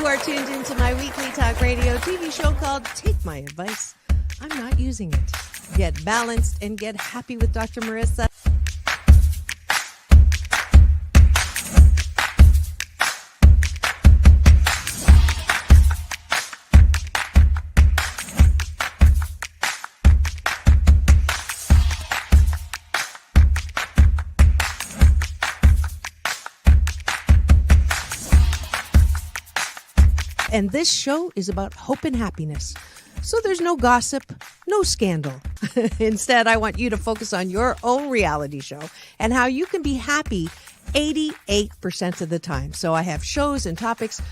are tuned into my weekly talk radio TV show called Take My Advice. I'm not using it. Get balanced and get happy with Dr. Marissa. And this show is about hope and happiness. So there's no gossip, no scandal. Instead, I want you to focus on your own reality show and how you can be happy 88% of the time. So I have shows and topics.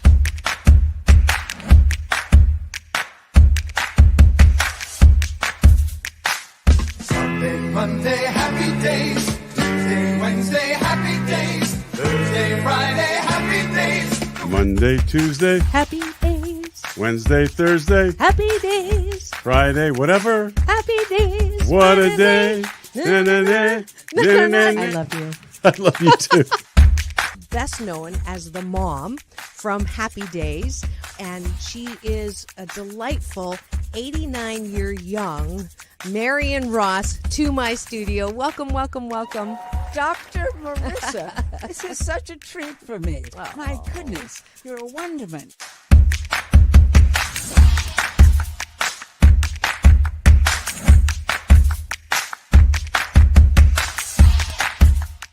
Sunday, Monday, happy days. Tuesday, Wednesday, happy days. Thursday, Friday, happy days. Monday, Tuesday, Happy days. Wednesday, Thursday, Happy days. Friday, whatever. Happy days. What a day. Na-na-na, na-na-na. I love you. I love you too. Best known as the mom from Happy Days, and she is a delightful 89-year young Marion Ross to my studio. Welcome, welcome, welcome. Dr. Marissa, this is such a treat for me. Oh. My goodness, you're a wonderment.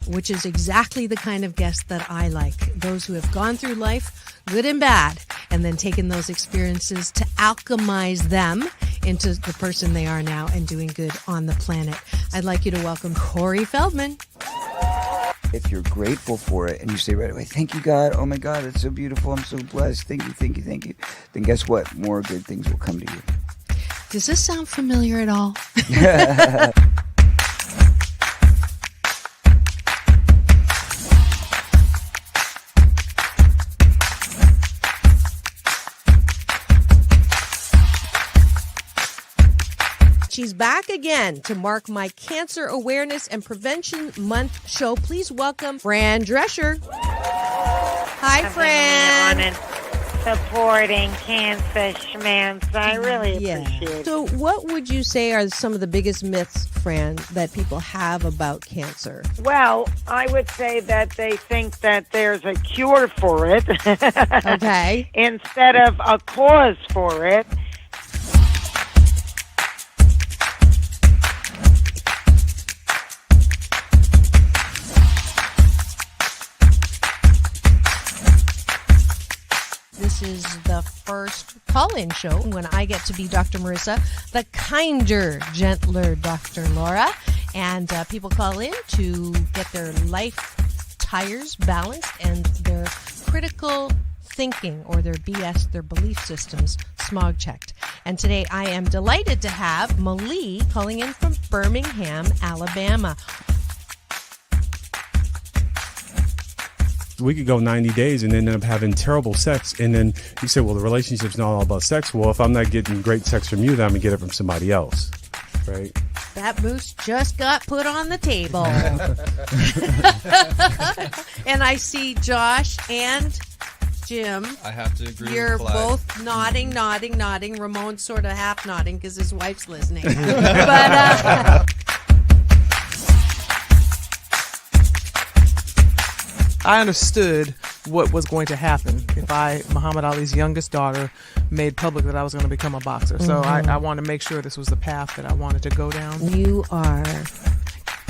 Which is exactly the kind of guest that I like. Those who have gone through life, good and bad, and then taken those experiences to alchemize them into the person they are now and doing good on the planet. I'd like you to welcome Corey Feldman. If you're grateful for it and you say right away, thank you, God. Oh, my God, it's so beautiful. I'm so blessed. Thank you, thank you, thank you. Then guess what? More good things will come to you. Does this sound familiar at all? She's back again to mark my Cancer Awareness and Prevention Month show. Please welcome Fran Drescher. Hi, Fran. On and supporting cancer schmance. I really appreciate it. So what would you say are some of the biggest myths, Fran, that people have about cancer? Well, I would say that they think that there's a cure for it. Okay. Instead of a cause for it. This is the first call-in show when I get to be Dr. Marissa, the kinder, gentler Dr. Laura. And people call in to get their life tires balanced and their critical thinking or their BS, their belief systems, smog checked. And today I am delighted to have Malie calling in from Birmingham, Alabama. We could go 90 days and end up having terrible sex. And then you say, well, the relationship's not all about sex. Well, if I'm not getting great sex from you, then I'm going to get it from somebody else. Right? That moose just got put on the table. And I see Josh and Jim. I have to agree You're with Clyde. both nodding. Ramon's sort of half nodding because his wife's listening. But I understood what was going to happen if Muhammad Ali's youngest daughter, made public that I was going to become a boxer. So I wanted to make sure this was the path that I wanted to go down. You are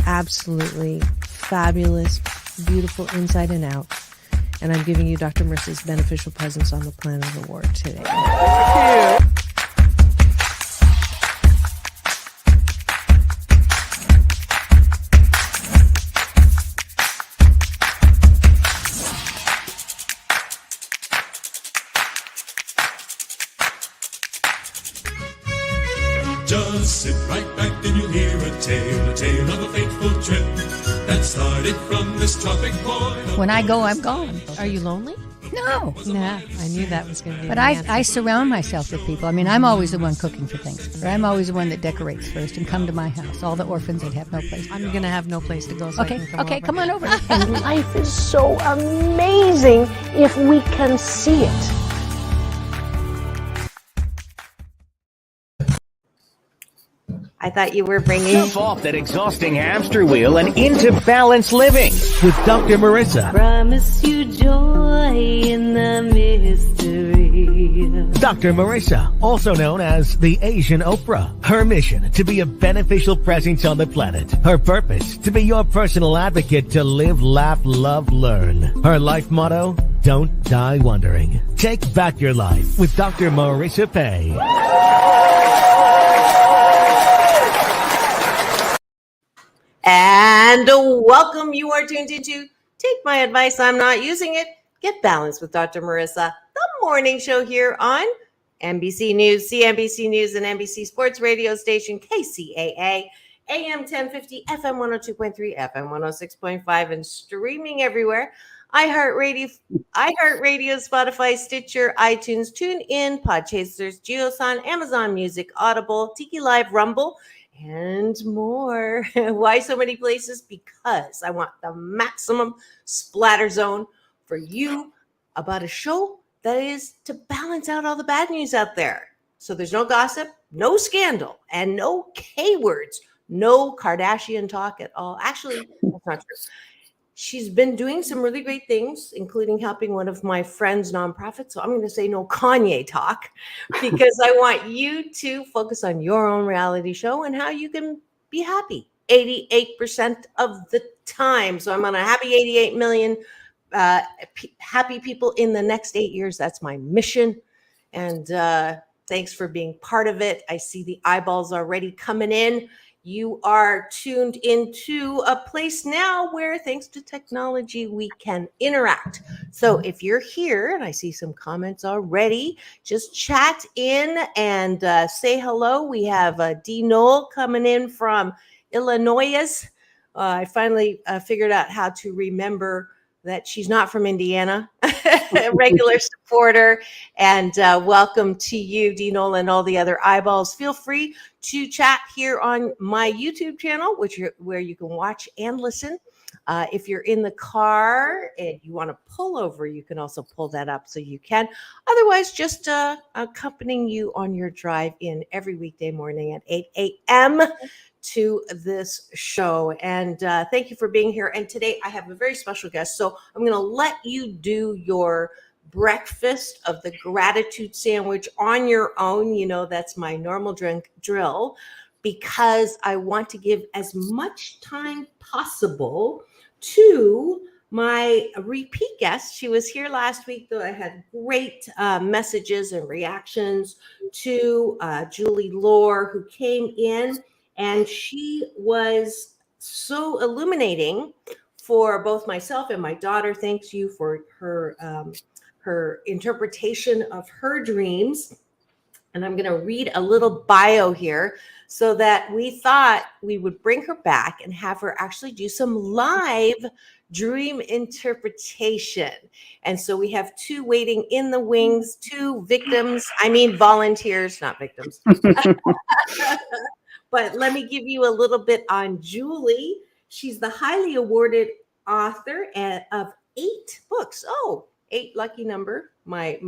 absolutely fabulous, beautiful inside and out. And I'm giving you Dr. Marissa's Beneficial Presence on the Planet Award today. Thank you. Just sit right back and you'll hear a tale of a fateful trip that started from this tropic point. When I go, I'm gone. Are you lonely? No. Nah, I knew that was going to be But the answer. I surround myself with people. I mean, I'm always the one cooking for things. Or I'm always the one that decorates first and come to my house. All the orphans that have no place. I'm going to have no place to go, so Okay, I can okay, over. come on over. And life is so amazing if we can see it. I thought you were bringing. Jump off that exhausting hamster wheel and into balanced living with Dr. Marissa. Promise you joy in the mystery. Dr. Marissa, also known as the Asian Oprah. Her mission, to be a beneficial presence on the planet. Her purpose, to be your personal advocate to live, laugh, love, learn. Her life motto, don't die wondering. Take back your life with Dr. Marissa Pay. And welcome. You are tuned into Take My Advice, I'm Not Using It. Get Balanced with Dr. Marissa, the morning show here on NBC News, CNBC News, and NBC Sports radio station KCAA, AM 1050, FM 102.3, FM 106.5, and streaming everywhere. iHeartRadio, Spotify, Stitcher, iTunes, TuneIn, Podchasers, JioSaavn, Amazon Music, Audible, Tiki Live, Rumble, and more. Why so many places? Because I want the maximum splatter zone for you about a show that is to balance out all the bad news out there. So there's no gossip, no scandal, and no K words, no Kardashian talk at all. Actually, that's not true. She's been doing some really great things, including helping one of my friends' nonprofits. So I'm going to say no Kanye talk because I want you to focus on your own reality show and how you can be happy 88% of the time. So I'm on a happy 88 million happy people in the next 8 years. That's my mission. And thanks for being part of it. I see the eyeballs already coming in. You are tuned into a place now where, thanks to technology, we can interact. So if you're here, and I see some comments already, just chat in and say hello. We have D. Knoll coming in from Illinois. I finally figured out how to remember that she's not from Indiana, a regular supporter. And welcome to you, D. Knoll, and all the other eyeballs. Feel free to chat here on my YouTube channel, where you can watch and listen. If you're in the car and you want to pull over, you can also pull that up so you can. Otherwise, just accompanying you on your drive in every weekday morning at 8 a.m. to this show. And thank you for being here. And today I have a very special guest. So I'm going to let you do your breakfast of the gratitude sandwich on your own. You know, that's my normal drill, because I want to give as much time possible to my repeat guest. She was here last week, though. I had great messages and reactions to Julie Loar, who came in, and she was so illuminating for both myself and my daughter. Thanks you for her interpretation of her dreams. And I'm going to read a little bio here, so that we thought we would bring her back and have her actually do some live dream interpretation. And so we have two waiting in the wings, volunteers, not victims. But let me give you a little bit on Julie. She's the highly awarded author of 8 books. Oh, 8 lucky number, my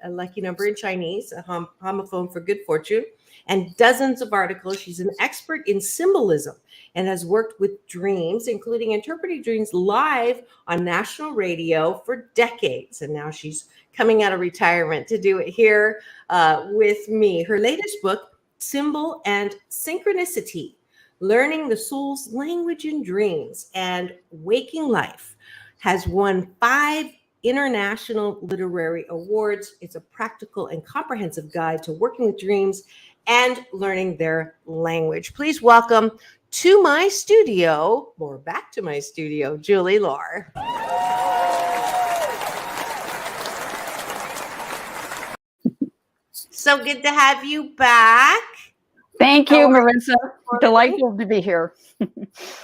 lucky number in Chinese, a homophone for good fortune, and dozens of articles. She's an expert in symbolism and has worked with dreams, including interpreting dreams live on national radio for decades. And now she's coming out of retirement to do it here with me. Her latest book, Symbol and Synchronicity, Learning the Soul's Language in Dreams and Waking Life, has won 5 international literary awards. It's a practical and comprehensive guide to working with dreams and learning their language. Please welcome to my studio, or back to my studio, Julie Loar. So good to have you back. Thank you, Marissa. Delightful to be here.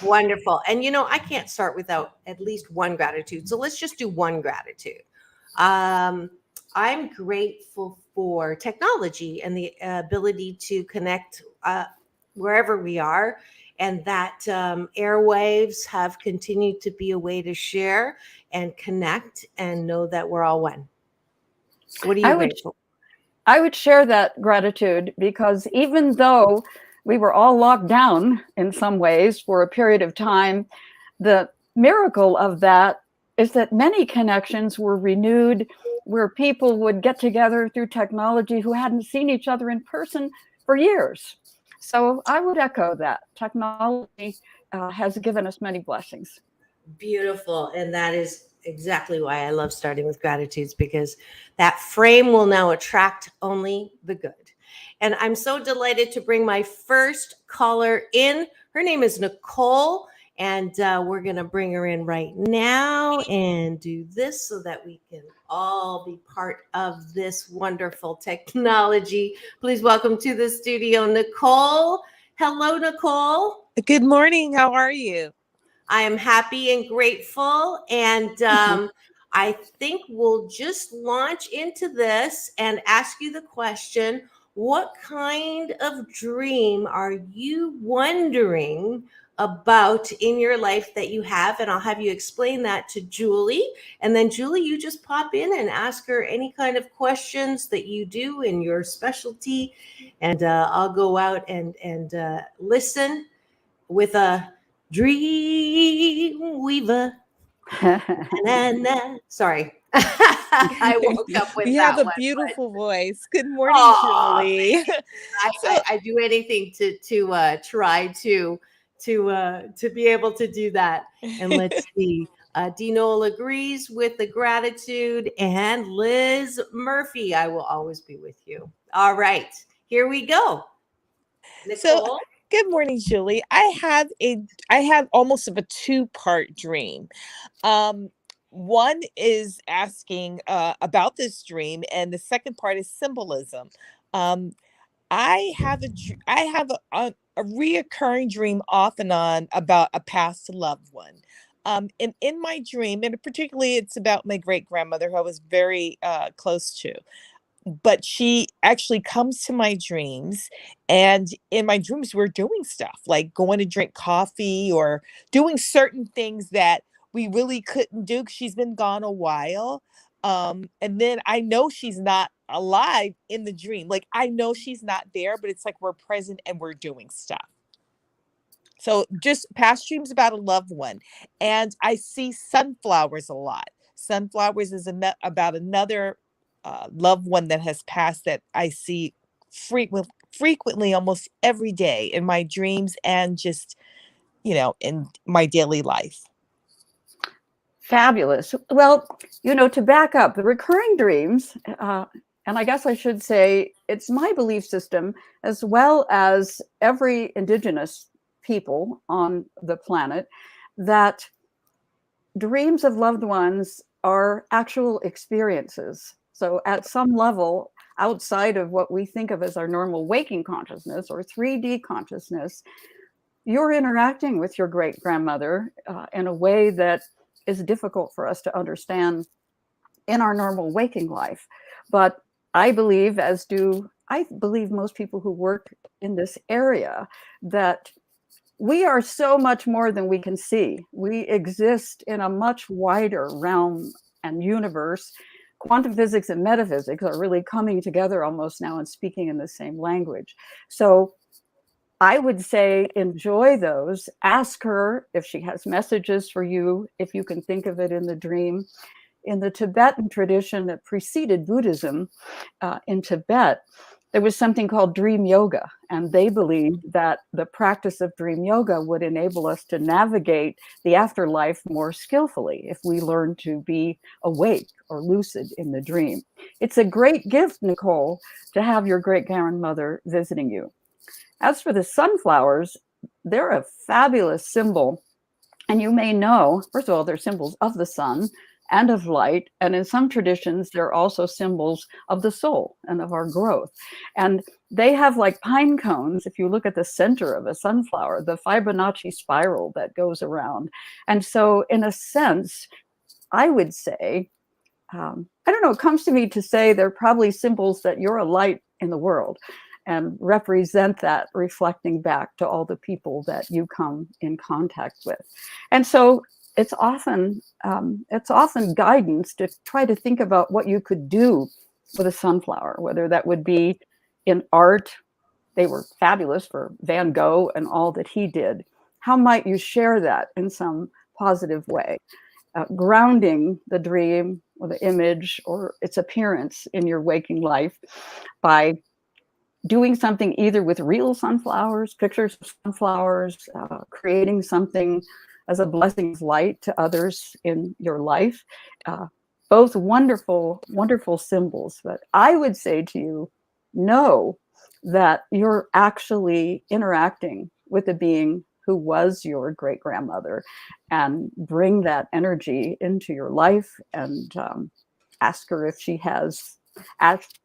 Wonderful. And you know, I can't start without at least one gratitude. So let's just do one gratitude. I'm grateful for technology and the ability to connect wherever we are, and that airwaves have continued to be a way to share and connect and know that we're all one. What are you grateful for? I would share that gratitude, because even though we were all locked down in some ways for a period of time. The miracle of that is that many connections were renewed, where people would get together through technology who hadn't seen each other in person for years. So I would echo that. Technology has given us many blessings. Beautiful. And that is exactly why I love starting with gratitudes, because that frame will now attract only the good. And I'm so delighted to bring my first caller in. Her name is Nicole, and we're going to bring her in right now and do this so that we can all be part of this wonderful technology. Please welcome to the studio, Nicole. Hello, Nicole. Good morning. How are you? I am happy and grateful. And I think we'll just launch into this and ask you the question, what kind of dream are you wondering about in your life that you have? And I'll have you explain that to Julie. And then Julie, you just pop in and ask her any kind of questions that you do in your specialty. And I'll go out and listen with a dream weaver. Sorry. I woke up with you that have a one, beautiful voice. Good morning, Julie. I do anything to try to be able to do that. And let's see. Noel agrees with the gratitude, and Liz Murphy, I will always be with you. All right, here we go. Nicole. So, good morning, Julie. I have almost of a two-part dream. One is asking about this dream, and the second part is symbolism. I have a reoccurring dream off and on about a past loved one. And in my dream, and particularly it's about my great grandmother, who I was very close to. But she actually comes to my dreams, and in my dreams we're doing stuff like going to drink coffee or doing certain things that we really couldn't do because she's been gone a while. And then I know she's not alive in the dream. Like, I know she's not there, but it's like we're present and we're doing stuff. So just past dreams about a loved one. And I see sunflowers a lot. Sunflowers is about another loved one that has passed that I see frequently, almost every day in my dreams and just, in my daily life. Fabulous. Well, to back up the recurring dreams, and I guess I should say it's my belief system, as well as every indigenous people on the planet, that dreams of loved ones are actual experiences. So at some level, outside of what we think of as our normal waking consciousness or 3D consciousness, you're interacting with your great grandmother in a way that is difficult for us to understand in our normal waking life. But I believe, most people who work in this area, that we are so much more than we can see. We exist in a much wider realm and universe. Quantum physics and metaphysics are really coming together almost now and speaking in the same language. So I would say enjoy those. Ask her if she has messages for you, if you can think of it in the dream. In the Tibetan tradition that preceded Buddhism in Tibet, there was something called dream yoga, and they believed that the practice of dream yoga would enable us to navigate the afterlife more skillfully if we learn to be awake or lucid in the dream. It's a great gift, Nicole, to have your great grandmother visiting you. As for the sunflowers, they're a fabulous symbol. And you may know, first of all, they're symbols of the sun and of light. And in some traditions, they're also symbols of the soul and of our growth. And they have like pine cones. If you look at the center of a sunflower, the Fibonacci spiral that goes around. And so in a sense, I would say, I don't know, it comes to me to say they're probably symbols that you're a light in the world and represent that, reflecting back to all the people that you come in contact with. And so it's often guidance to try to think about what you could do with a sunflower, whether that would be in art, they were fabulous for Van Gogh and all that he did. How might you share that in some positive way, grounding the dream or the image or its appearance in your waking life by doing something either with real sunflowers, pictures of sunflowers, creating something as a blessing of light to others in your life. Both wonderful, wonderful symbols. But I would say to you, know that you're actually interacting with a being who was your great grandmother, and bring that energy into your life, and ask her if she has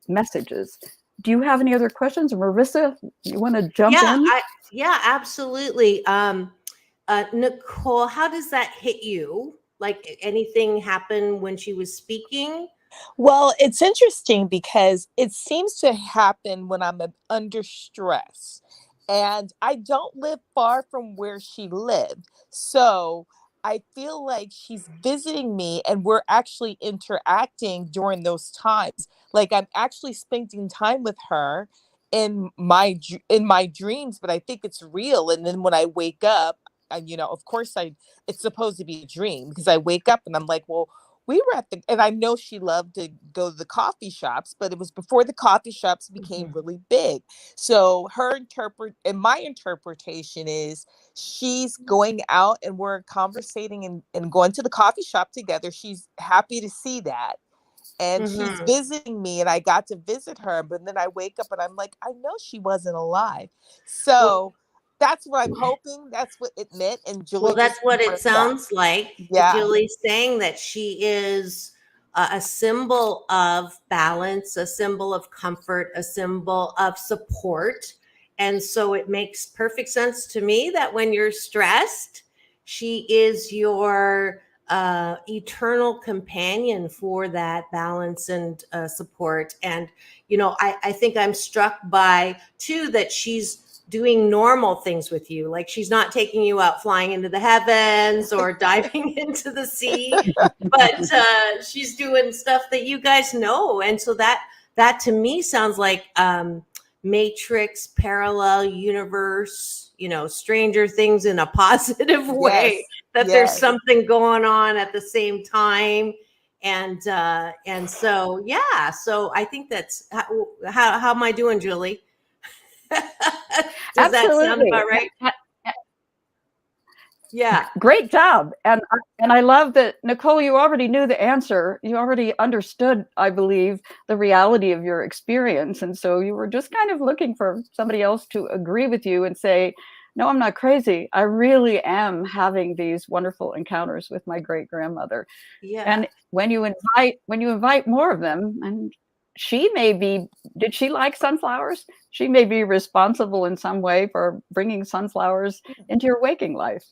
messages. Do you have any other questions? Marissa, you want to jump in? Yeah, absolutely. Nicole, how does that hit you? Like, anything happen when she was speaking? Well, it's interesting because it seems to happen when I'm under stress. And I don't live far from where she lived. So I feel like she's visiting me and we're actually interacting during those times. Like I'm actually spending time with her in my dreams, but I think it's real. And then when I wake up, and of course it's supposed to be a dream because I wake up and I'm like, well, we were and I know she loved to go to the coffee shops, but it was before the coffee shops became really big. So my interpretation is she's going out and we're conversating and going to the coffee shop together. She's happy to see that. And she's visiting me and I got to visit her, but then I wake up and I'm like, I know she wasn't alive. So that's what I'm hoping. That's what it meant. And Julie Well, that's what it sounds like. Yeah. Julie's saying that she is a symbol of balance, a symbol of comfort, a symbol of support. And so it makes perfect sense to me that when you're stressed, she is your eternal companion for that balance and support. And, I think I'm struck by, too, that she's doing normal things with you. Like she's not taking you out flying into the heavens or diving into the sea, but she's doing stuff that you guys know. And so that to me sounds like Matrix, parallel universe, Stranger Things in a positive way, that there's something going on at the same time. And so, yeah, so I think that's how am I doing, Julie? Does that sound about right? Yeah. Great job. And I love that, Nicole, you already knew the answer. You already understood, I believe, the reality of your experience. And so you were just kind of looking for somebody else to agree with you and say, no, I'm not crazy. I really am having these wonderful encounters with my great grandmother. Yeah. And when you invite more of them, and did she like sunflowers? She may be responsible in some way for bringing sunflowers into your waking life.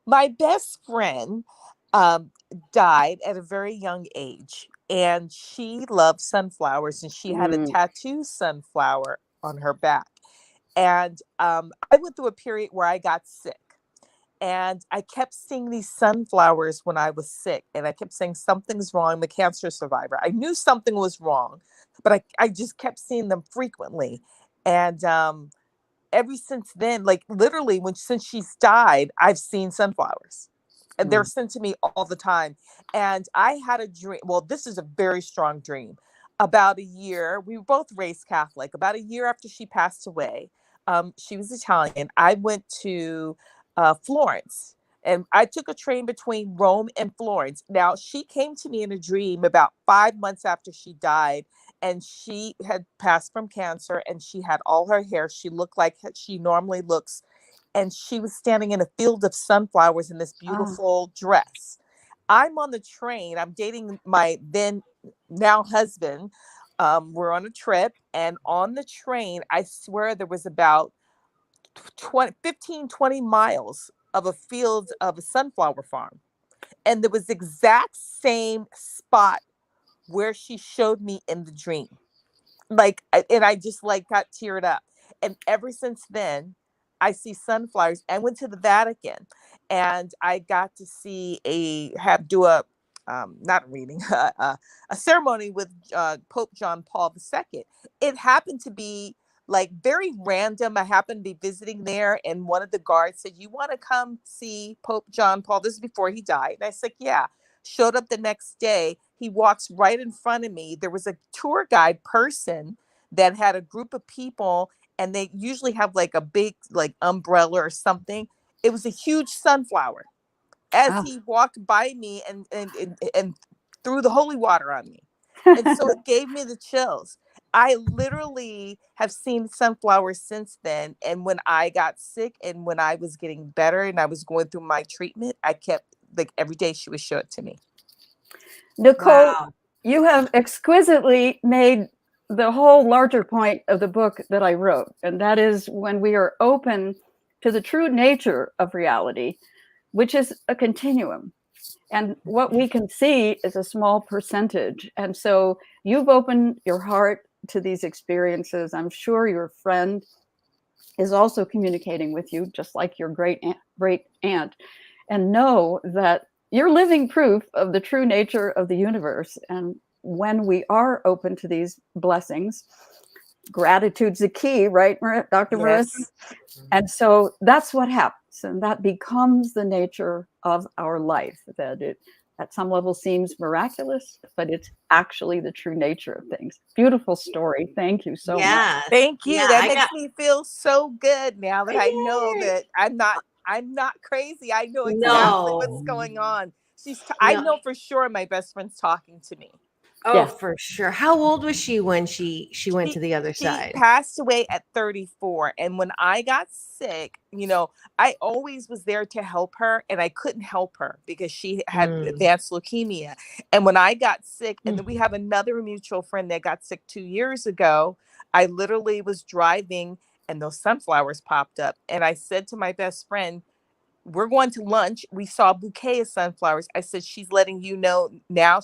My best friend died at a very young age, and she loved sunflowers, and she had a tattoo sunflower on her back. And I went through a period where I got sick, and I kept seeing these sunflowers when I was sick, and I kept saying something's wrong. I'm a cancer survivor. I knew something was wrong, but I just kept seeing them frequently. And ever since then, like literally since she's died, I've seen sunflowers. And they're sent to me all the time. And I had a dream. Well, this is a very strong dream. About a year, we were both raised Catholic. About a year after she passed away, she was Italian. I went to Florence, and I took a train between Rome and Florence. Now, she came to me in a dream about 5 months after she died, and she had passed from cancer, and she had all her hair. She looked like she normally looks, and she was standing in a field of sunflowers in this beautiful dress. I'm on the train. I'm dating my then now husband. We're on a trip, and on the train, I swear there was about 20 miles of a field of a sunflower farm. And there was the exact same spot where she showed me in the dream. And I just got teared up. And ever since then, I see sunflowers. I went to the Vatican, and I got to do a not a reading, a ceremony with Pope John Paul II. It happened to be like very random. I happened to be visiting there, and one of the guards said, "You want to come see Pope John Paul?" This is before he died. And I said, "Yeah." Showed up the next day. He walks right in front of me. There was a tour guide person that had a group of people, and they usually have like a big like umbrella or something. It was a huge sunflower as he walked by me and threw the holy water on me. And so it gave me the chills. I literally have seen sunflowers since then. And when I got sick and when I was getting better and I was going through my treatment, I kept, like, every day she would show it to me. Nicole, you have exquisitely made the whole larger point of the book that I wrote. And that is when we are open to the true nature of reality, which is a continuum. And what we can see is a small percentage. And so you've opened your heart to these experiences. I'm sure your friend is also communicating with you, just like your great aunt, and know that you're living proof of the true nature of the universe. And when we are open to these blessings, gratitude's the key, right, Dr. Marissa? And so that's what happens. And that becomes the nature of our life, that it at some level seems miraculous, but it's actually the true nature of things. Beautiful story. Thank you so much. Thank you. That makes me feel so good now that I know that I'm not crazy. I know exactly what's going on. I know for sure my best friend's talking to me. Oh, for sure. How old was she when she went to the other side? She passed away at 34. And when I got sick, you know, I always was there to help her, and I couldn't help her because she had advanced leukemia. And when I got sick, and then we have another mutual friend that got sick 2 years ago, I literally was driving and those sunflowers popped up. And I said to my best friend, "We're going to lunch." We saw a bouquet of sunflowers. I said, "She's letting you know now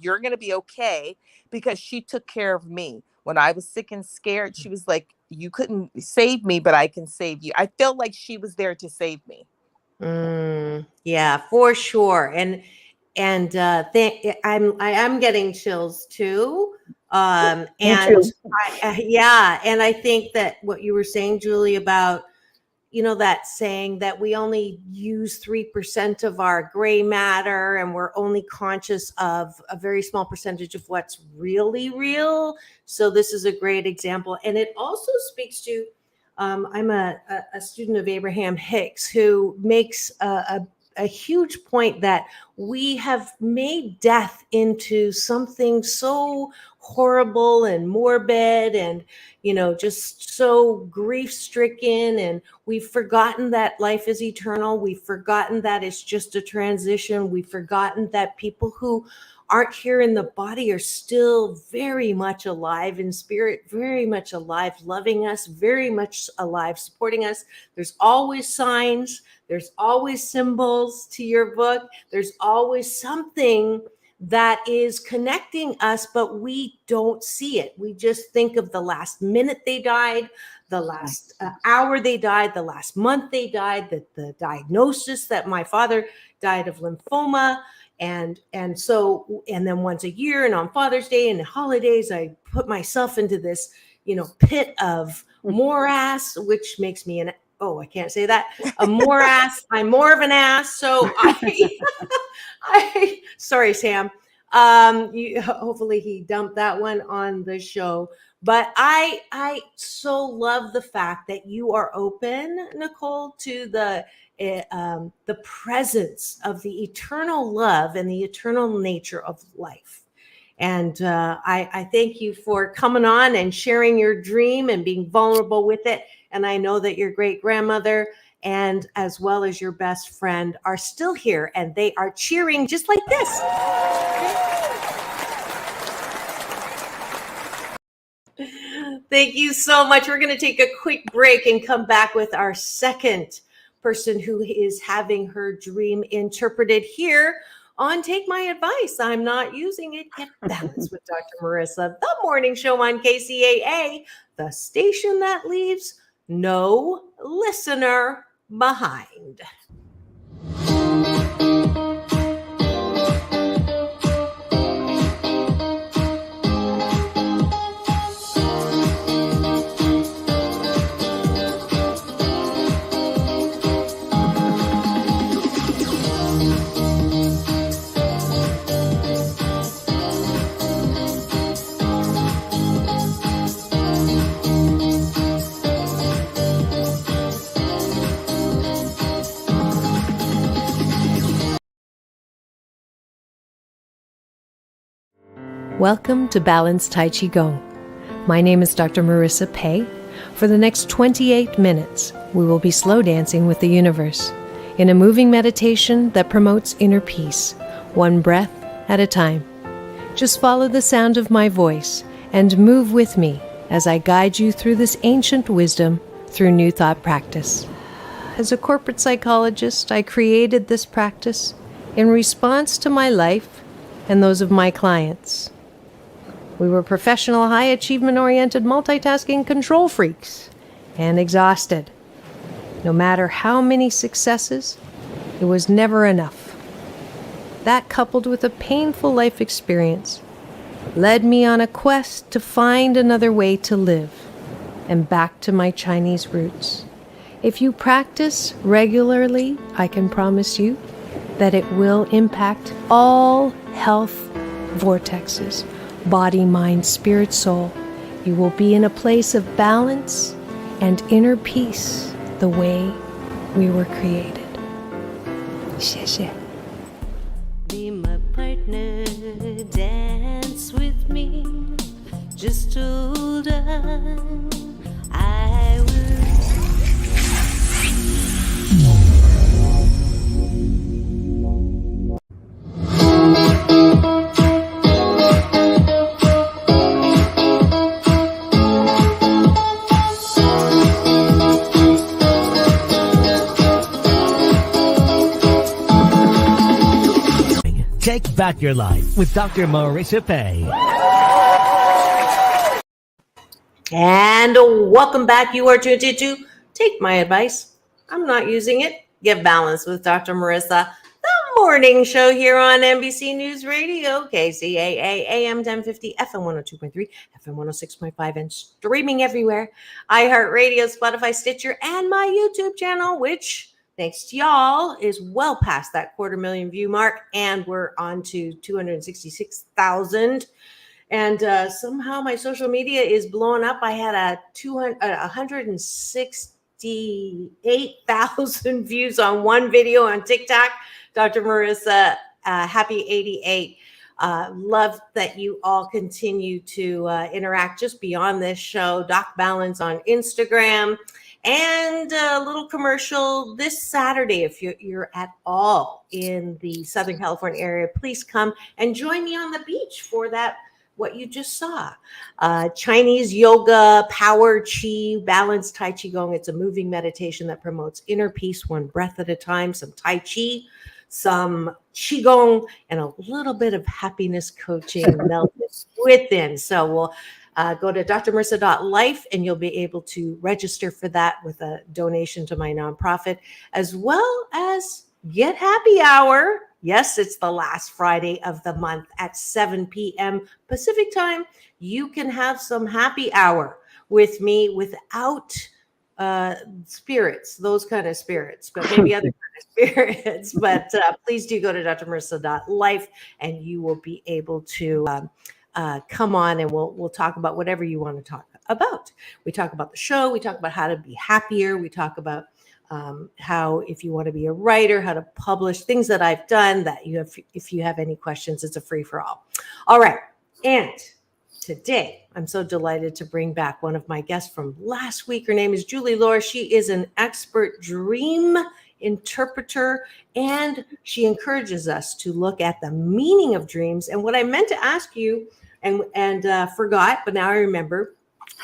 you're going to be okay," because she took care of me. When I was sick and scared, she was like, "You couldn't save me, but I can save you." I felt like she was there to save me. Yeah, for sure. And I'm getting chills too. And and I think that what you were saying, Julie, about, you know, that saying that we only use 3% of our gray matter and we're only conscious of a very small percentage of what's really real. So this is a great example. And it also speaks to, I'm a student of Abraham Hicks, who makes a huge point that we have made death into something so horrible and morbid and, you know, just so grief-stricken, and we've forgotten that life is eternal. We've forgotten that it's just a transition. We've forgotten that people who aren't here in the body are still very much alive in spirit, very much alive, loving us, very much alive, supporting us. There's always signs. There's always symbols to your book. There's always something that is connecting us, but we don't see it. We just think of the last minute they died, the last hour they died, the last month they died, the diagnosis that my father died of lymphoma. And then once a year and on Father's Day and the holidays, I put myself into this, you know, pit of morass, which makes me I can't say that. A morass. I'm more of an ass. So sorry, Sam. Hopefully he dumped that one on the show. But I so love the fact that you are open, Nicole, to the presence of the eternal love and the eternal nature of life. And I thank you for coming on and sharing your dream and being vulnerable with it. And I know that your great grandmother and as well as your best friend are still here, and they are cheering just like this. Thank you so much. We're going to take a quick break and come back with our second person who is having her dream interpreted here on Take My Advice. I'm Not Using It. Get Balanced with Dr. Marissa, the morning show on KCAA, the station that leaves no listener behind. Welcome to Balanced Tai Chi Gong. My name is Dr. Marissa Pei. For the next 28 minutes, we will be slow dancing with the universe in a moving meditation that promotes inner peace, one breath at a time. Just follow the sound of my voice and move with me as I guide you through this ancient wisdom through New Thought practice. As a corporate psychologist, I created this practice in response to my life and those of my clients. We were professional, high achievement-oriented, multitasking control freaks and exhausted. No matter how many successes, it was never enough. That, coupled with a painful life experience, led me on a quest to find another way to live and back to my Chinese roots. If you practice regularly, I can promise you that it will impact all health vortexes, body, mind, spirit, soul. You will be in a place of balance and inner peace the way we were created. 谢谢. Be my partner, dance with me, just hold on, I will. Take back your life with Dr. Marissa Pei. And welcome back. You are tuned into Take My Advice. I'm not using it. Get balanced with Dr. Marissa, the morning show here on NBC News Radio, KCAA, AM 1050, FM 102.3, FM 106.5, and streaming everywhere. iHeartRadio, Spotify, Stitcher, and my YouTube channel, which, thanks to y'all, is well past that 250,000 view mark, and we're on to 266,000. And somehow my social media is blowing up. I had 168,000 views on one video on TikTok. Dr. Marissa, happy 88. Love that you all continue to interact just beyond this show. Doc Balance on Instagram. And a little commercial this Saturday, if you're at all in the Southern California area, please come and join me on the beach for that, what you just saw. Chinese yoga, power chi, balanced Tai Chi Gong. It's a moving meditation that promotes inner peace, one breath at a time, some Tai Chi, some Qigong, and a little bit of happiness coaching melted within. So we'll go to drmarissa.life and you'll be able to register for that with a donation to my nonprofit, as well as get happy hour. Yes, it's the last Friday of the month at 7 p.m. Pacific time. You can have some happy hour with me without spirits, those kind of spirits, but maybe other kind of spirits. But please do go to drmarissa.life and you will be able to come on and we'll talk about whatever you want to talk about. We talk about the show. We talk about how to be happier. We talk about how, if you want to be a writer, how to publish, things that I've done that you have. If you have any questions, it's a free for all. All right. And today, I'm so delighted to bring back one of my guests from last week. Her name is Julie Loar. She is an expert dream interpreter, and she encourages us to look at the meaning of dreams. And what I meant to ask you and forgot, but now I remember,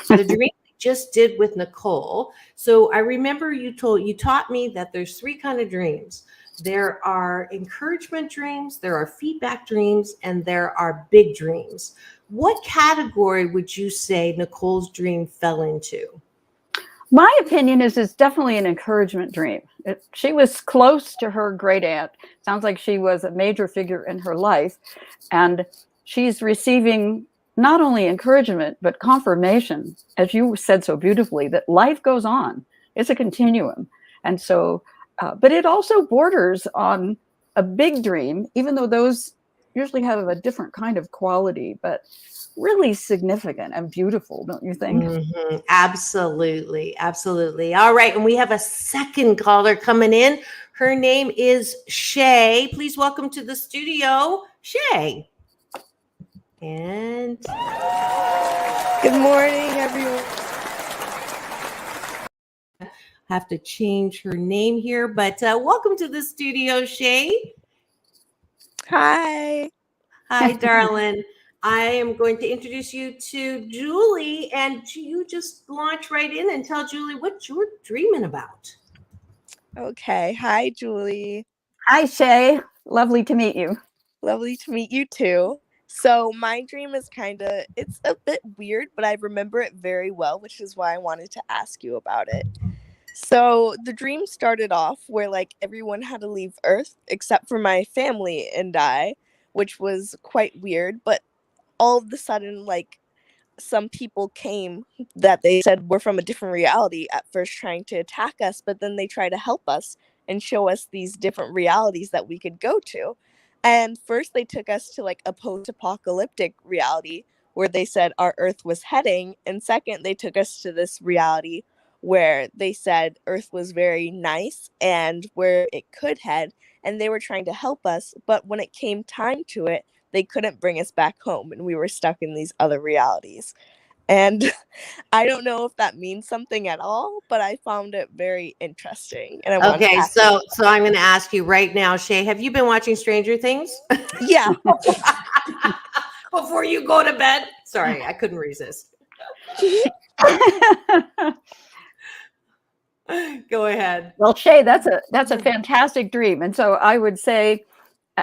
the dream we just did with Nicole. So I remember you taught me that there's three kind of dreams. There are encouragement dreams, there are feedback dreams, and there are big dreams. What category would you say Nicole's dream fell into? My opinion is it's definitely an encouragement dream. She was close to her great aunt. Sounds like she was a major figure in her life. And she's receiving not only encouragement, but confirmation, as you said so beautifully, that life goes on. It's a continuum. And so, but it also borders on a big dream, even though those usually have a different kind of quality, but really significant and beautiful, don't you think? Mm-hmm. Absolutely. Absolutely. All right. And we have a second caller coming in. Her name is Shay. Please welcome to the studio, Shay. And good morning, everyone. Have to change her name here, but welcome to the studio, Shay. Hi. Hi, darling. I am going to introduce you to Julie, and you just launch right in and tell Julie what you're dreaming about. Okay. Hi, Julie. Hi, Shay. Lovely to meet you. Lovely to meet you too. So my dream is it's a bit weird, but I remember it very well, which is why I wanted to ask you about it. So the dream started off where like everyone had to leave Earth except for my family and I, which was quite weird, but all of a sudden like some people came that they said were from a different reality at first trying to attack us, but then they try to help us and show us these different realities that we could go to. And first they took us to like a post-apocalyptic reality where they said our Earth was heading, and second they took us to this reality where they said Earth was very nice and where it could head, and they were trying to help us, but when it came time to it, they couldn't bring us back home and we were stuck in these other realities. And I don't know if that means something at all, but I found it very interesting. And I wanted to ask so I'm going to ask you right now, Shay, have you been watching Stranger Things? Yeah. Before you go to bed? Sorry, I couldn't resist. Go ahead. Well, Shay, that's a fantastic dream. And so I would say,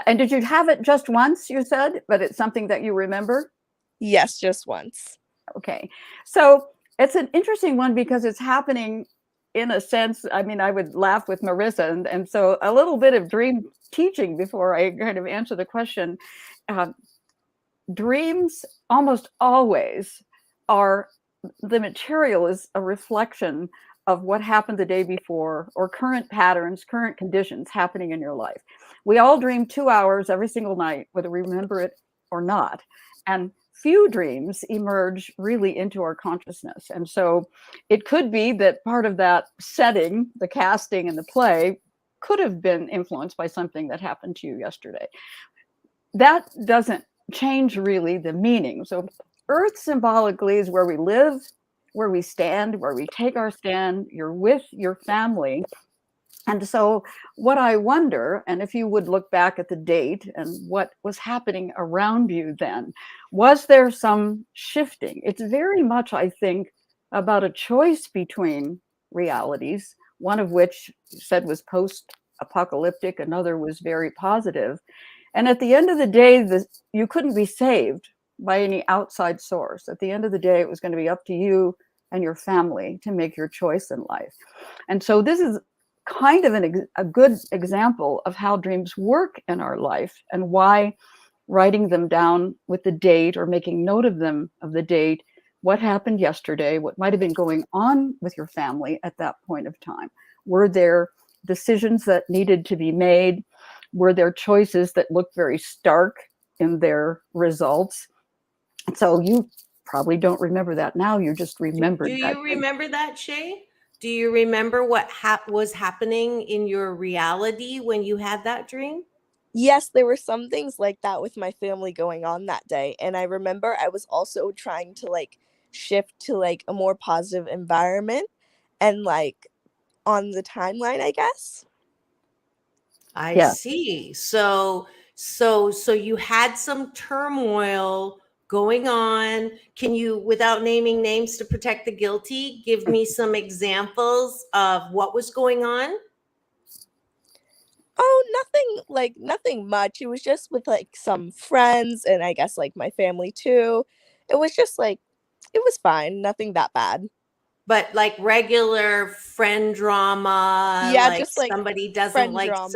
and did you have it just once, you said, but it's something that you remember? Yes, just once. Okay. So it's an interesting one because it's happening in a sense. I mean, I would laugh with Marissa. And so a little bit of dream teaching before I kind of answer the question. Dreams almost always are, the material is a reflection of what happened the day before or current patterns, current conditions happening in your life. We all dream 2 hours every single night, whether we remember it or not. And few dreams emerge really into our consciousness. And so it could be that part of that setting, the casting and the play, could have been influenced by something that happened to you yesterday. That doesn't change really the meaning. So Earth symbolically is where we live, where we stand, where we take our stand. You're with your family. And so what I wonder, and if you would look back at the date and what was happening around you then, was there some shifting? It's very much, I think, about a choice between realities, one of which you said was post-apocalyptic, another was very positive. And at the end of the day, you couldn't be saved by any outside source. At the end of the day, it was going to be up to you and your family to make your choice in life. And so this is kind of a good example of how dreams work in our life and why writing them down with the date or making note of them, of the date, what happened yesterday, what might have been going on with your family at that point of time. Were there decisions that needed to be made? Were there choices that looked very stark in their results? So you probably don't remember that now. You just remembered that. Do you remember that, Shay? Do you remember what was happening in your reality when you had that dream? Yes, there were some things like that with my family going on that day. And I remember I was also trying to like shift to like a more positive environment and like on the timeline, I guess. I see. So you had some turmoil going on. Can you, without naming names to protect the guilty, give me some examples of what was going on? Oh, nothing much. It was just with like some friends and I guess like my family too. It was just like, it was fine. Nothing that bad. But like regular friend drama, Yeah, like just like somebody doesn't friend like drama.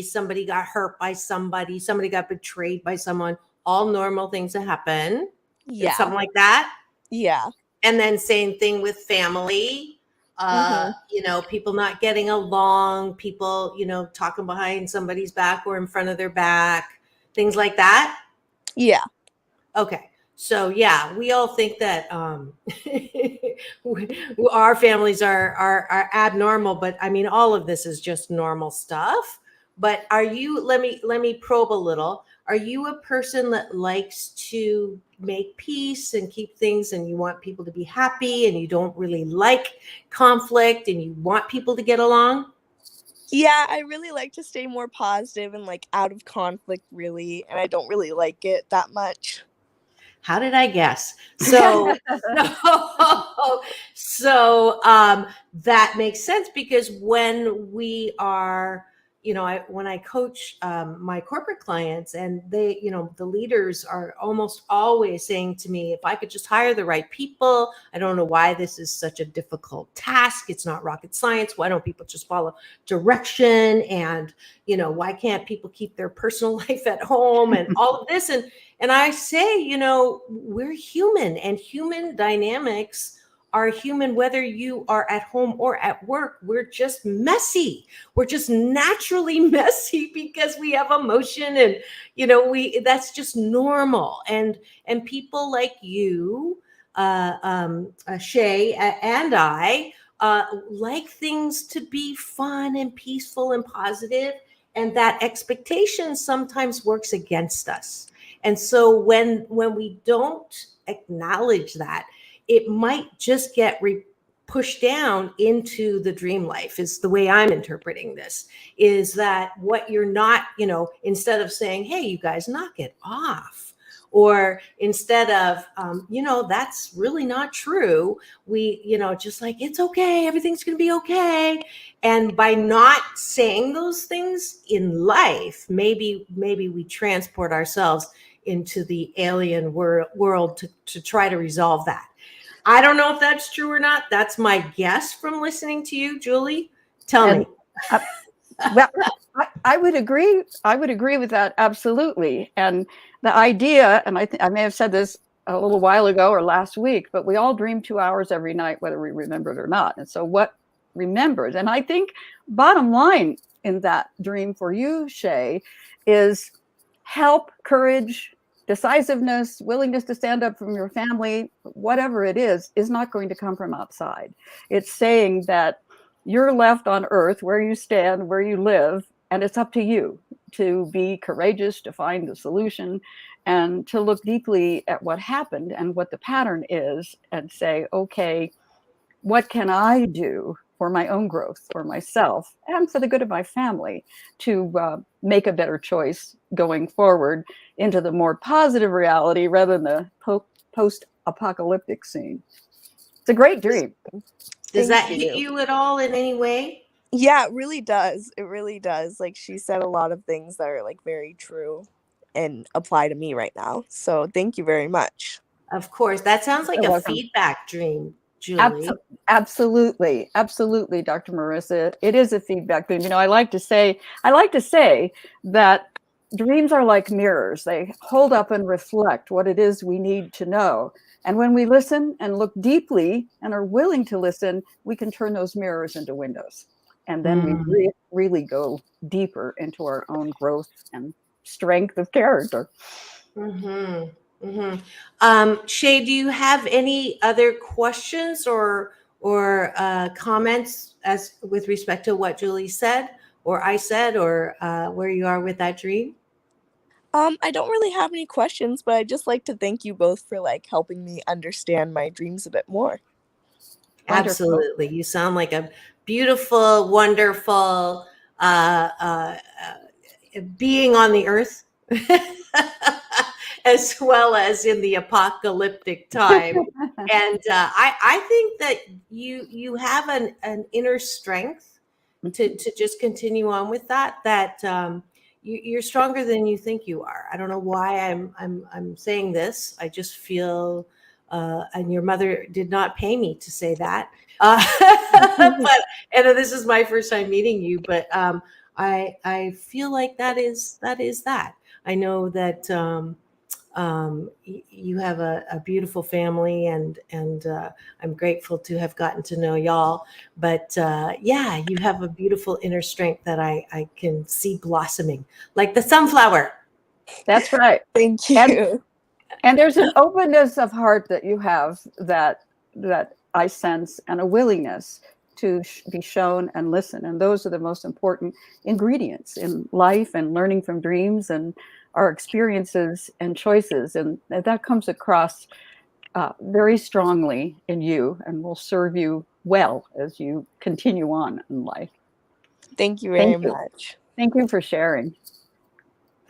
somebody got hurt by somebody got betrayed by someone, all normal things that happen. Yeah. Something like that. Yeah. And then same thing with family. You know, people not getting along, people, you know, talking behind somebody's back or in front of their back, things like that. Yeah. Okay. So yeah, we all think that our families are abnormal, but I mean, all of this is just normal stuff. But are you? Let me probe a little. Are you a person that likes to make peace and keep things, and you want people to be happy, and you don't really like conflict, and you want people to get along? Yeah, I really like to stay more positive and like out of conflict, really, and I don't really like it that much. How did I guess? So, that makes sense, because when we are, when I coach my corporate clients, and they, the leaders are almost always saying to me, if I could just hire the right people, I don't know why this is such a difficult task. It's not rocket science. Why don't people just follow direction? And, why can't people keep their personal life at home and all of this? And I say, we're human, and human dynamics are human, whether you are at home or at work. We're just messy. We're just naturally messy because we have emotion, and, that's just normal. And people like you, Shay, and I, like things to be fun and peaceful and positive, and that expectation sometimes works against us. And so when we don't acknowledge that, it might just get pushed down into the dream life, is the way I'm interpreting this. Is that what you're not, instead of saying, hey, you guys, knock it off, or instead of, that's really not true, we, just like, it's okay, everything's going to be okay. And by not saying those things in life, maybe we transport ourselves into the alien world to try to resolve that. I don't know if that's true or not. That's my guess from listening to you, Julie. Tell me. Well, I would agree. I would agree with that, absolutely. And the idea, and I may have said this a little while ago or last week, but we all dream 2 hours every night, whether we remember it or not. And so what remembers? And I think bottom line in that dream for you, Shay, is help, courage, decisiveness, willingness to stand up from your family, whatever it is not going to come from outside. It's saying that you're left on earth where you stand, where you live, and it's up to you to be courageous, to find the solution, and to look deeply at what happened and what the pattern is, and say, okay, what can I do for my own growth, for myself, and for the good of my family, to make a better choice going forward into the more positive reality rather than the post-apocalyptic scene. It's a great dream. Does that hit you at all in any way? Yeah, it really does. It really does. Like, she said a lot of things that are like very true and apply to me right now. So thank you very much. Of course. That sounds like You're a welcome. feedback dream, Julie. Absolutely, Dr. Marissa. It is a feedback dream. I like to say that dreams are like mirrors. They hold up and reflect what it is we need to know. And when we listen and look deeply and are willing to listen, we can turn those mirrors into windows. And then we really go deeper into our own growth and strength of character. Shay, do you have any other questions or comments as with respect to what Julie said, or I said, or where you are with that dream? I don't really have any questions, but I'd just like to thank you both for like helping me understand my dreams a bit more. Absolutely. You sound like a beautiful, wonderful being on the earth, as well as in the apocalyptic time. And I think that you have an inner strength to just continue on with that you're stronger than you think you are. I don't know why I'm saying this. I just feel, and your mother did not pay me to say that. But and this is my first time meeting you, but I feel like that is that. I know that you have a beautiful family, and I'm grateful to have gotten to know y'all. But yeah, you have a beautiful inner strength that I can see blossoming like the sunflower. That's right. Thank you. And there's an openness of heart that you have that I sense, and a willingness to be shown and listen. And those are the most important ingredients in life and learning from dreams. And our experiences and choices, and that comes across very strongly in you and will serve you well as you continue on in life. Thank you very much. Thank you for sharing.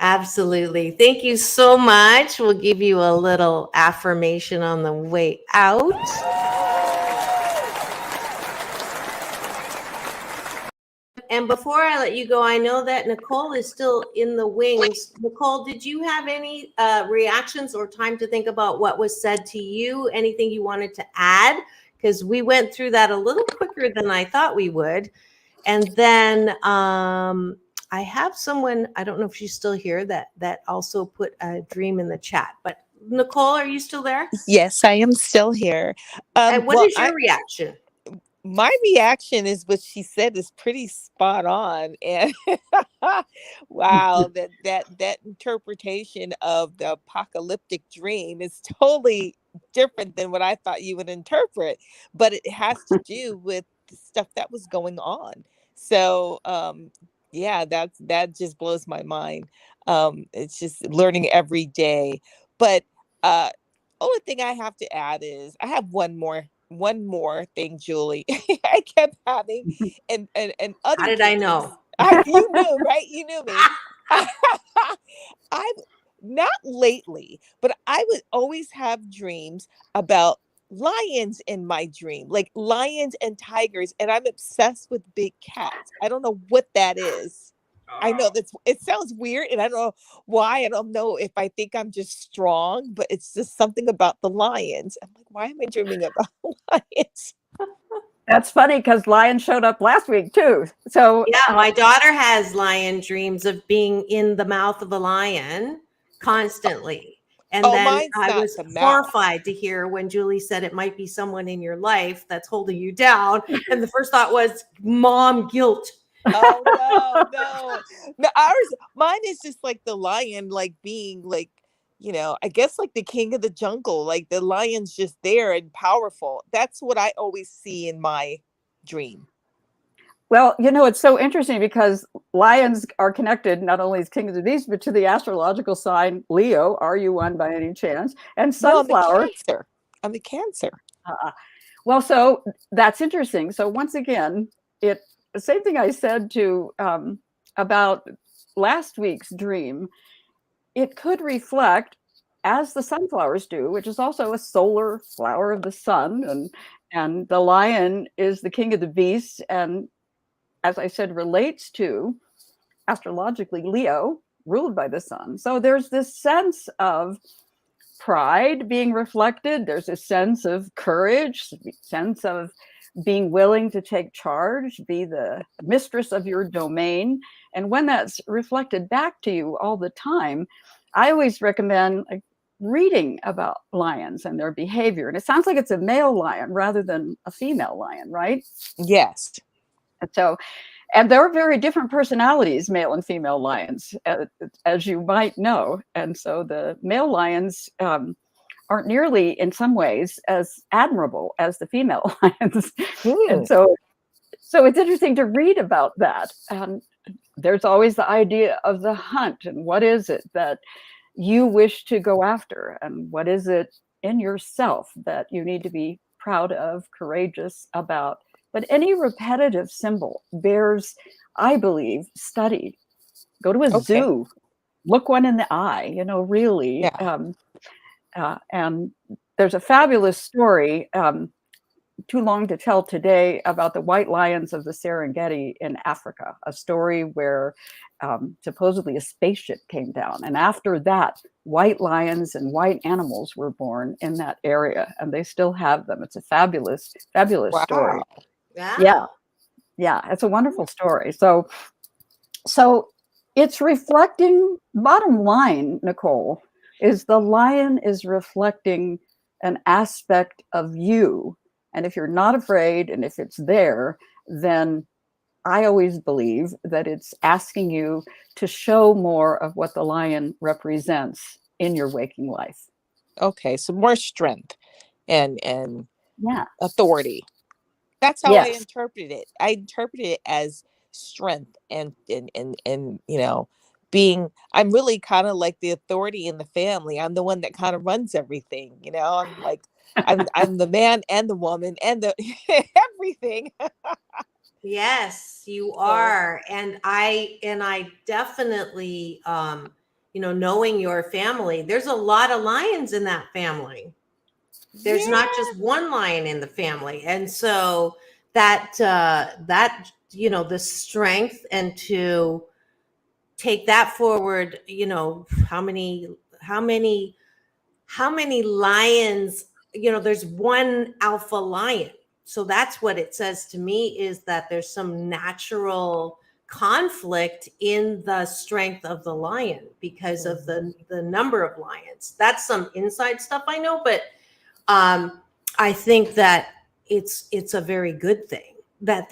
Absolutely. Thank you so much. We'll give you a little affirmation on the way out. And before I let you go, I know that Nicole is still in the wings. Nicole, did you have any reactions or time to think about what was said to you? Anything you wanted to add? Because we went through that a little quicker than I thought we would. And then I have someone, I don't know if she's still here, that also put a dream in the chat. But Nicole, are you still there? Yes, I am still here. And what is your reaction? My reaction is what she said is pretty spot on, and wow, that interpretation of the apocalyptic dream is totally different than what I thought you would interpret, but it has to do with the stuff that was going on. So yeah, that just blows my mind. It's just learning every day. But only thing I have to add is I have one more thing, Julie. I kept having and other How did I dreams. know? You knew, right? You knew me. I've not lately, but I would always have dreams about lions in my dream, like lions and tigers, and I'm obsessed with big cats. I don't know what that is. I know it sounds weird, and I don't know why. I don't know if I think I'm just strong, but it's just something about the lions. I'm like, why am I dreaming about lions? That's funny because lion showed up last week too. So yeah, my daughter has lion dreams of being in the mouth of a lion constantly. And then I was horrified to hear when Julie said it might be someone in your life that's holding you down. And the first thought was mom guilt. Oh no. Mine is just like the lion, like being like, I guess like the king of the jungle, like the lion's just there and powerful. That's what I always see in my dream. Well, it's so interesting because lions are connected not only as king of the beast, but to the astrological sign Leo. Are you one by any chance? And sunflower. No, I'm a Cancer. Well, so that's interesting. So once again, the same thing I said to about last week's dream. It could reflect, as the sunflowers do, which is also a solar flower of the sun, and the lion is the king of the beasts, and as I said, relates to astrologically Leo, ruled by the sun. So there's this sense of pride being reflected. There's a sense of courage, sense of being willing to take charge, be the mistress of your domain. And when that's reflected back to you all the time, I always recommend reading about lions and their behavior. And it sounds like it's a male lion rather than a female lion, right? Yes. And there are very different personalities, male and female lions, as you might know. And so the male lions aren't nearly, in some ways, as admirable as the female lions. And so it's interesting to read about that. And there's always the idea of the hunt, and what is it that you wish to go after, and what is it in yourself that you need to be proud of, courageous about. But any repetitive symbol bears, I believe, study. Go to a zoo, look one in the eye, really. Yeah. And there's a fabulous story, too long to tell today, about the white lions of the Serengeti in Africa, a story where supposedly a spaceship came down. And after that, white lions and white animals were born in that area, and they still have them. It's a fabulous, fabulous story. Wow. Yeah, it's a wonderful story. So it's reflecting, bottom line, Nicole, is the lion is reflecting an aspect of you. And if you're not afraid, and if it's there, then I always believe that it's asking you to show more of what the lion represents in your waking life. Okay, so more strength and yeah, authority. That's how I interpreted it. I interpreted it as strength and I'm really kind of like the authority in the family. I'm the one that kind of runs everything, you know. I'm like I'm the man and the woman and the everything. Yes, you So are. And I definitely knowing your family, there's a lot of lions in that family. There's not just one lion in the family. And so that the strength and to take that forward, how many lions, there's one alpha lion. So that's what it says to me, is that there's some natural conflict in the strength of the lion because of the number of lions. That's some inside stuff I know, but I think that it's a very good thing that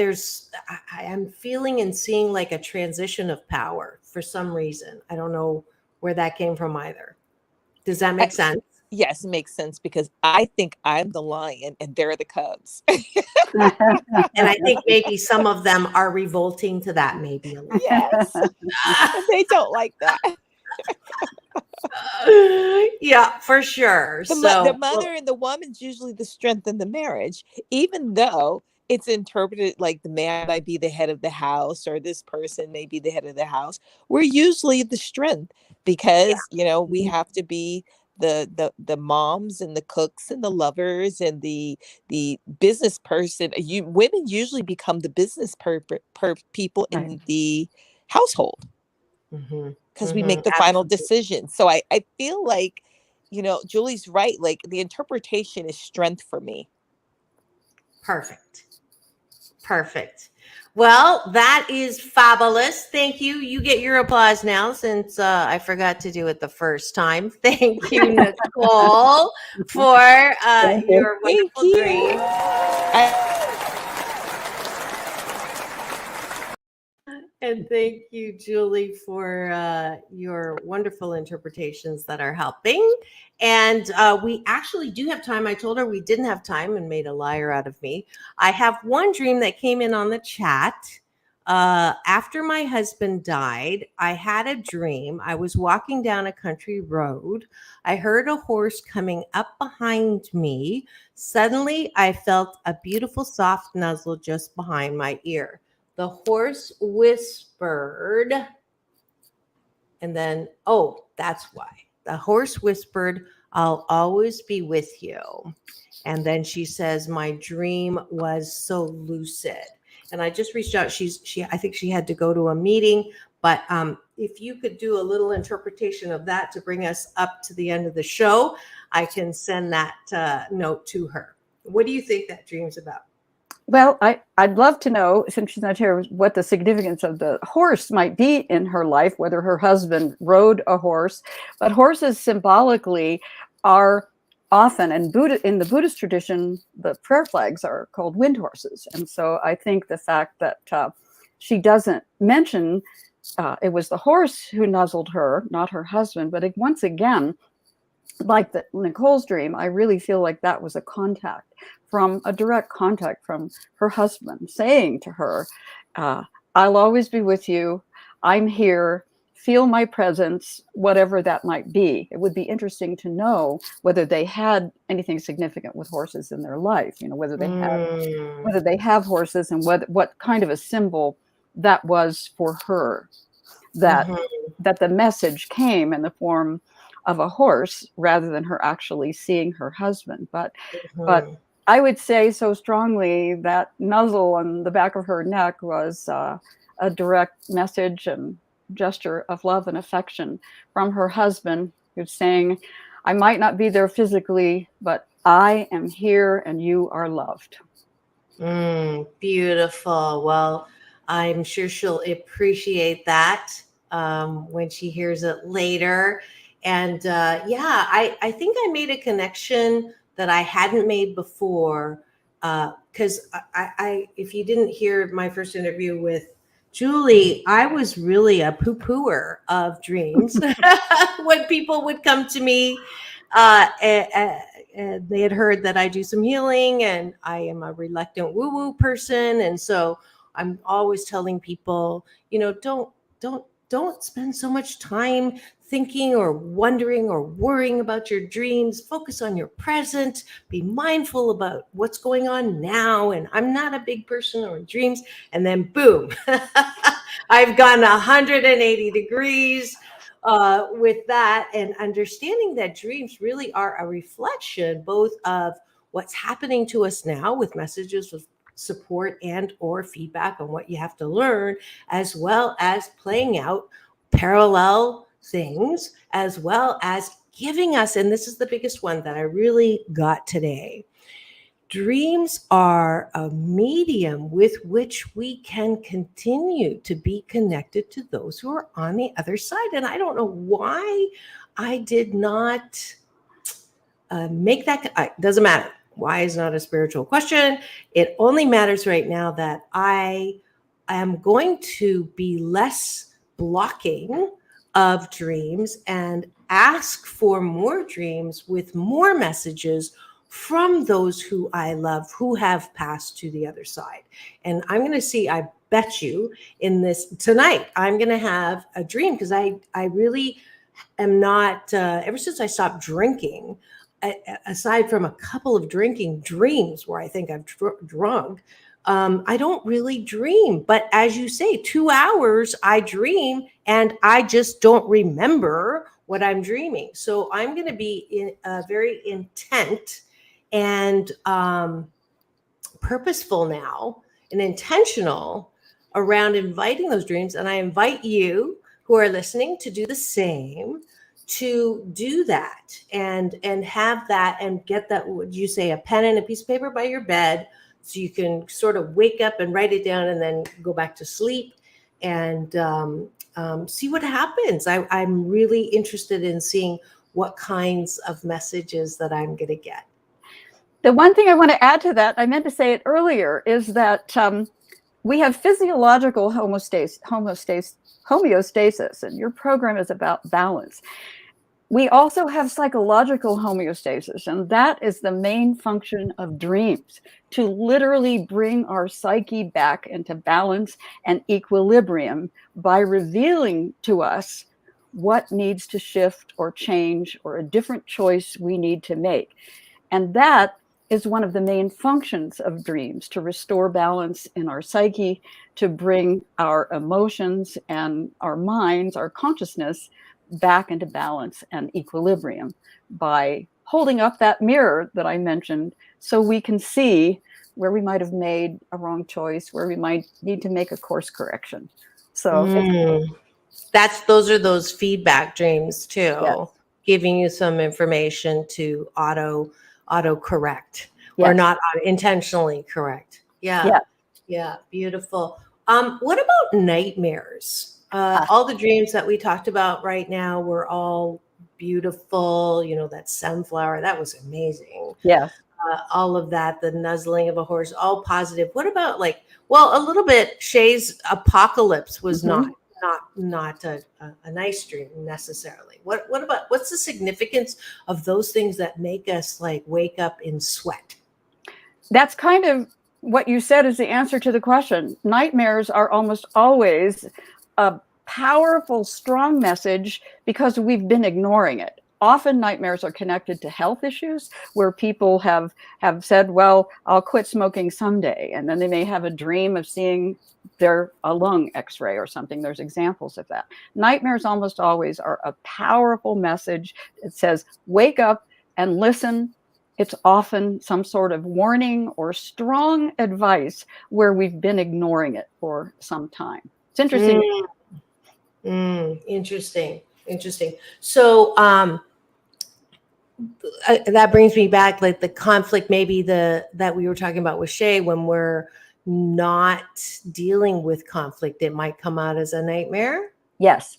I am feeling and seeing like a transition of power for some reason. I don't know where that came from either. Does that make sense? Yes, it makes sense because I think I'm the lion and they're the cubs. And I think maybe some of them are revolting to that, maybe a little. Yes. They don't like that. Yeah, for sure. The mother and the woman's usually the strength in the marriage, even though it's interpreted like the man might be the head of the house or this person may be the head of the house. We're usually the strength because, we have to be the moms and the cooks and the lovers and the business person. Women usually become the business people in the household because we make the final decision. So I feel like, Julie's right. Like the interpretation is strength for me. Perfect. Well, that is fabulous. Thank you. You get your applause now since I forgot to do it the first time. Thank you, Nicole, for your wonderful dream. And thank you, Julie, for your wonderful interpretations that are helping. And we actually do have time. I told her we didn't have time and made a liar out of me. I have one dream that came in on the chat. After my husband died, I had a dream. I was walking down a country road. I heard a horse coming up behind me. Suddenly, I felt a beautiful soft nuzzle just behind my ear. The horse whispered, and then, that's why. The horse whispered, "I'll always be with you." And then she says, "My dream was so lucid." And I just reached out. I think she had to go to a meeting, but if you could do a little interpretation of that to bring us up to the end of the show, I can send that note to her. What do you think that dream's about? Well, I'd love to know, since she's not here, what the significance of the horse might be in her life, whether her husband rode a horse. But horses symbolically are often, and in the Buddhist tradition, the prayer flags are called wind horses. And so I think the fact that she doesn't mention it was the horse who nuzzled her, not her husband, but once again, like Nicole's dream, I really feel like that was a direct contact from her husband saying to her, "I'll always be with you. I'm here. Feel my presence," whatever that might be. It would be interesting to know whether they had anything significant with horses in their life, whether they have horses and what kind of a symbol that was for her, that the message came in the form of a horse rather than her actually seeing her husband. But I would say so strongly that nuzzle on the back of her neck was a direct message and gesture of love and affection from her husband, who's saying, "I might not be there physically, but I am here and you are loved." Beautiful. Well, I'm sure she'll appreciate that when she hears it later. And I think I made a connection that I hadn't made before, because if you didn't hear my first interview with Julie, I was really a poo-pooer of dreams. When people would come to me, and they had heard that I do some healing, and I am a reluctant woo-woo person, and so I'm always telling people, don't don't spend so much time thinking or wondering or worrying about your dreams. Focus on your present. Be mindful about what's going on now. And I'm not a big person or dreams. And then boom, I've gone 180 degrees with that, and understanding that dreams really are a reflection both of what's happening to us now with messages of support and or feedback on what you have to learn, as well as playing out parallel things, as well as giving us, and this is the biggest one that I really got today, dreams are a medium with which we can continue to be connected to those who are on the other side. And I don't know why I did not make that, doesn't matter. Why is not a spiritual question. It only matters right now that I am going to be less blocking of dreams and ask for more dreams with more messages from those who I love, who have passed to the other side. And I'm going to see, I bet you in this tonight, I'm going to have a dream, because I really am not, ever since I stopped drinking, aside from a couple of drinking dreams where I think I've drunk, I don't really dream. But as you say, 2 hours I dream and I just don't remember what I'm dreaming. So I'm going to be very intent and purposeful now and intentional around inviting those dreams. And I invite you who are listening to do the same, to do that and have that and get that, would you say, a pen and a piece of paper by your bed, so you can sort of wake up and write it down and then go back to sleep and see what happens. I'm really interested in seeing what kinds of messages that I'm going to get. The one thing I want to add to that, I meant to say it earlier, is that we have physiological homeostasis, and your program is about balance. We also have psychological homeostasis, and that is the main function of dreams, to literally bring our psyche back into balance and equilibrium by revealing to us what needs to shift or change, or a different choice we need to make. And that is one of the main functions of dreams, to restore balance in our psyche, to bring our emotions and our minds, our consciousness, back into balance and equilibrium by holding up that mirror that I mentioned, so we can see where we might have made a wrong choice, where we might need to make a course correction. So those are those feedback dreams too, yes, giving you some information to auto correct, yes, or not intentionally correct. Yeah. Beautiful. What about nightmares? All the dreams that we talked about right now were all beautiful. You know, that sunflower, that was amazing. Yes. All of that, the nuzzling of a horse, all positive. What about a little bit, Shay's apocalypse was not a nice dream necessarily. What about, what's the significance of those things that make us wake up in sweat? That's kind of what you said is the answer to the question. Nightmares are almost always a powerful, strong message because we've been ignoring it. Often nightmares are connected to health issues, where people have said, well, I'll quit smoking someday. And then they may have a dream of seeing a lung x-ray or something. There's examples of that. Nightmares almost always are a powerful message. It says, wake up and listen. It's often some sort of warning or strong advice where we've been ignoring it for some time. It's interesting. Interesting. So that brings me back, the conflict, maybe that we were talking about with Shay, when we're not dealing with conflict, it might come out as a nightmare. Yes,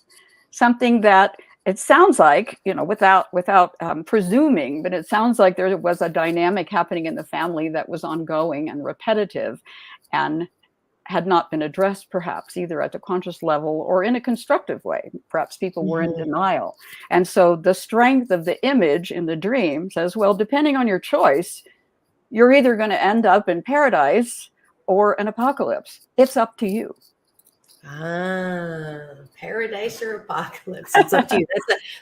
something that it sounds like, without presuming, but it sounds like there was a dynamic happening in the family that was ongoing and repetitive, and had not been addressed, perhaps either at the conscious level or in a constructive way. Perhaps people were in denial. And so the strength of the image in the dream says, well, depending on your choice, you're either going to end up in paradise or an apocalypse. It's up to you. Paradise or Apocalypse. It's up to you.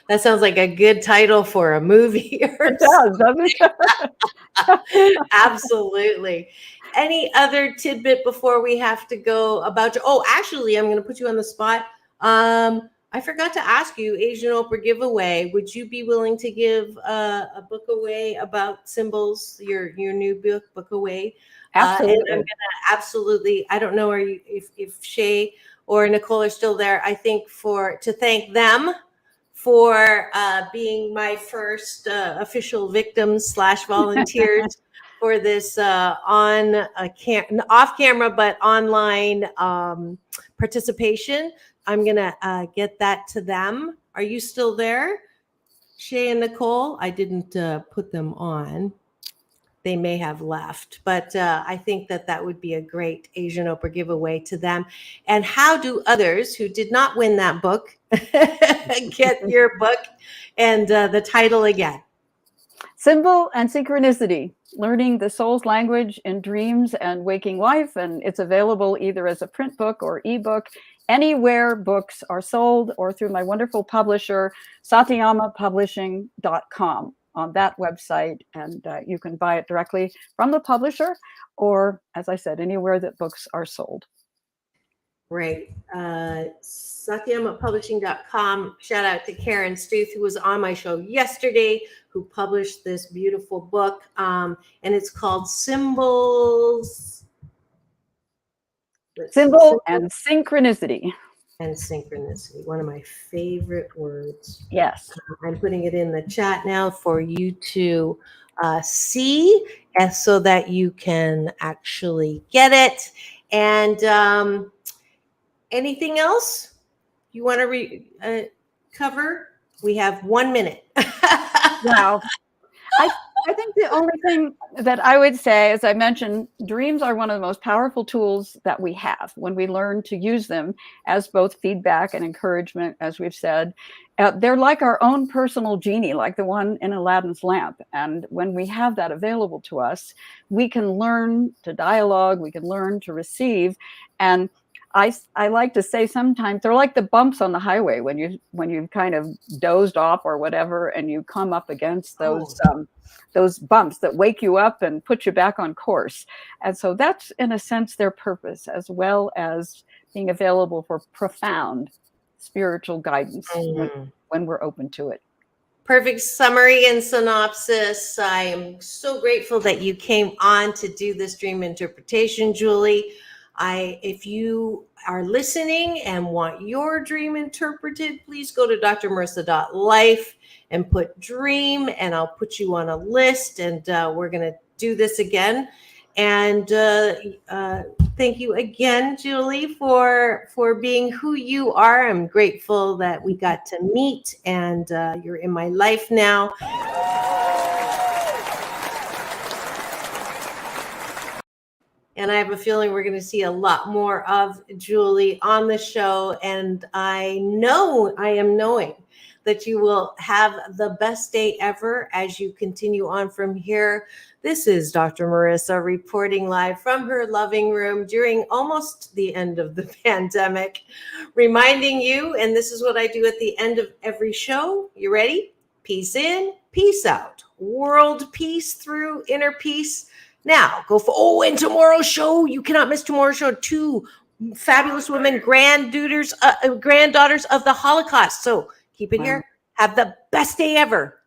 That sounds like a good title for a movie. It does, doesn't it? Absolutely. Any other tidbit before we have to go about actually, I'm going to put you on the spot. I forgot to ask you, Asian Oprah giveaway. Would you be willing to give a book away about symbols? Your new book away. Absolutely. And I'm gonna absolutely. I don't know if Shay or Nicole are still there. I think to thank them for being my first official victims / volunteers for this off camera but online participation. I'm gonna get that to them. Are you still there, Shay and Nicole? I didn't put them on. They may have left, but I think that would be a great Asian Oprah giveaway to them. And how do others who did not win that book get your book and the title again? Symbol and Synchronicity, Learning the Soul's Language in Dreams and Waking Life. And it's available either as a print book or ebook, anywhere books are sold, or through my wonderful publisher, satyamapublishing.com. on that website, and you can buy it directly from the publisher, or, as I said, anywhere that books are sold. Great. satyamapublishing.com. Shout out to Karen Stuth, who was on my show yesterday, who published this beautiful book, and it's called Symbols. Symbol and Synchronicity. And synchronicity, one of my favorite words. Yes. I'm putting it in the chat now for you to see, and so that you can actually get it. And anything else you want to cover? We have 1 minute. Wow. I think the only thing that I would say, as I mentioned, dreams are one of the most powerful tools that we have when we learn to use them as both feedback and encouragement, as we've said. They're like our own personal genie, like the one in Aladdin's lamp. And when we have that available to us, we can learn to dialogue, we can learn to receive. And I like to say sometimes they're like the bumps on the highway when you've kind of dozed off or whatever, and you come up against those bumps that wake you up and put you back on course. And so that's, in a sense, their purpose, as well as being available for profound spiritual guidance when we're open to it. Perfect summary and synopsis. I am so grateful that you came on to do this dream interpretation, Julie. If you are listening and want your dream interpreted, please go to drmarissa.life and put dream, and I'll put you on a list, and we're going to do this again. And thank you again, Julie, for being who you are. I'm grateful that we got to meet, and you're in my life now. And I have a feeling we're going to see a lot more of Julie on the show. And I am knowing that you will have the best day ever as you continue on from here. This is Dr. Marissa reporting live from her loving room during almost the end of the pandemic, reminding you, and this is what I do at the end of every show. You ready? Peace in, peace out. World peace through inner peace. Now, go for, and tomorrow's show, you cannot miss tomorrow's show. 2 fabulous women, granddaughters of the Holocaust. So keep it here. Have the best day ever.